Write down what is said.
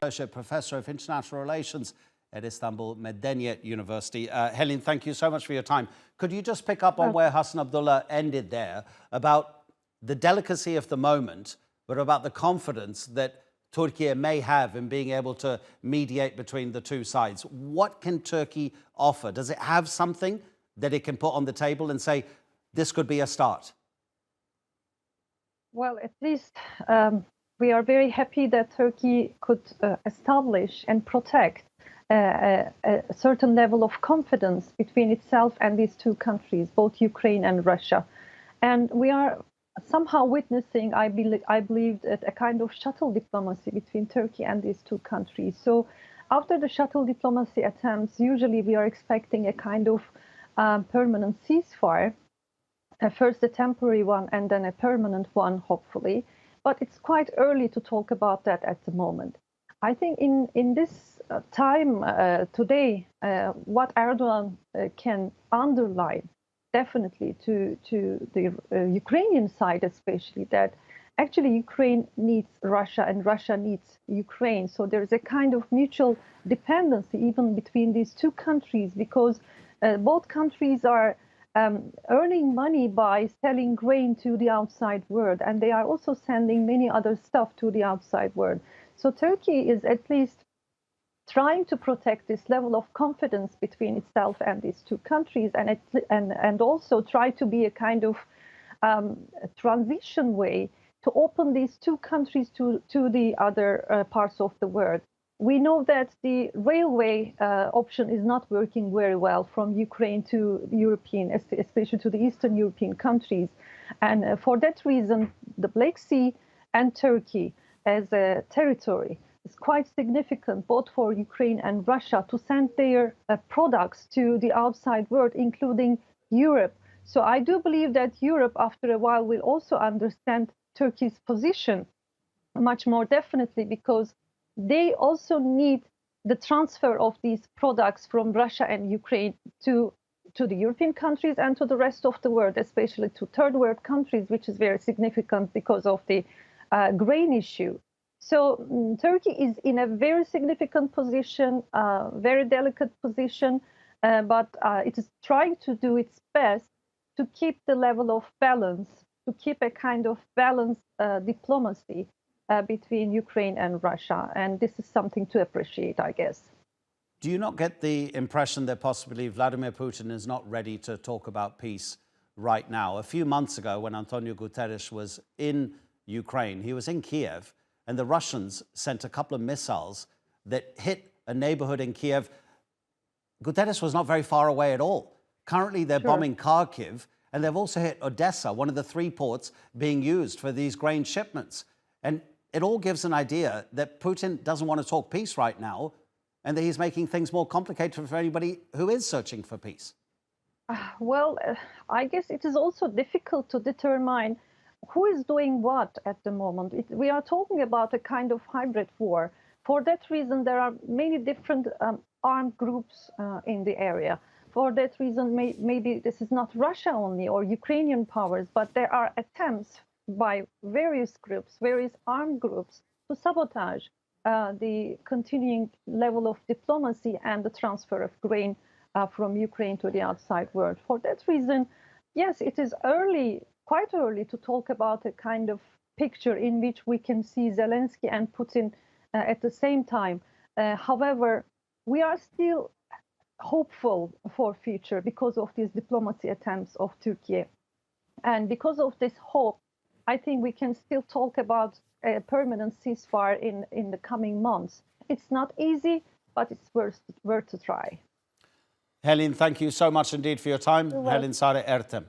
Associate Professor of International Relations at Istanbul Medeniyet University. Helin, thank you so much for your time. Could you just pick up on where Hassan Abdullah ended there about the delicacy of the moment, but about the confidence that Turkey may have in being able to mediate between the two sides? What can Turkey offer? Does it have something that it can put on the table and say, this could be a start? Well, at least we are very happy that Turkey could establish and protect a certain level of confidence between itself and these two countries, both Ukraine and Russia. And we are somehow witnessing, I believe, a kind of shuttle diplomacy between Turkey and these two countries. So after the shuttle diplomacy attempts, usually we are expecting a kind of permanent ceasefire. First a temporary one and then a permanent one, hopefully. But it's quite early to talk about that at the moment. I think in this time today, what Erdogan can underline definitely to the Ukrainian side especially, that actually Ukraine needs Russia and Russia needs Ukraine. So there's a kind of mutual dependency even between these two countries, because both countries are earning money by selling grain to the outside world, and they are also sending many other stuff to the outside world. So Turkey is at least trying to protect this level of confidence between itself and these two countries, and also try to be a kind of transition way to open these two countries to the other parts of the world. We know that the railway option is not working very well from Ukraine to European, especially to the Eastern European countries. And for that reason, the Black Sea and Turkey as a territory is quite significant, both for Ukraine and Russia, to send their products to the outside world, including Europe. So I do believe that Europe, after a while, will also understand Turkey's position much more definitely, because they also need the transfer of these products from Russia and Ukraine to the European countries and to the rest of the world, especially to third world countries, which is very significant because of the grain issue. So Turkey is in a very significant position, very delicate position, but it is trying to do its best to keep the level of balance, to keep a kind of balanced diplomacy between Ukraine and Russia. And this is something to appreciate, I guess. Do you not get the impression that possibly Vladimir Putin is not ready to talk about peace right now? A few months ago, when Antonio Guterres was in Ukraine, he was in Kiev, and the Russians sent a couple of missiles that hit a neighborhood in Kiev. Guterres was not very far away at all. Currently, they're bombing Kharkiv, and they've also hit Odessa, one of the three ports being used for these grain shipments. And it all gives an idea that Putin doesn't want to talk peace right now, and that he's making things more complicated for anybody who is searching for peace. Well, I guess it is also difficult to determine who is doing what at the moment. We are talking about a kind of hybrid war. For that reason, there are many different armed groups in the area. For that reason, maybe this is not Russia only or Ukrainian powers, but there are attempts by various groups, various armed groups, to sabotage the continuing level of diplomacy and the transfer of grain from Ukraine to the outside world. For that reason, yes, it is early, quite early, to talk about a kind of picture in which we can see Zelenskyy and Putin at the same time. However, we are still hopeful for future because of these diplomacy attempts of Turkey. And because of this hope, I think we can still talk about a permanent ceasefire in the coming months. It's not easy, but it's worth to try. Helin, thank you so much indeed for your time. Helin Sari Ertem.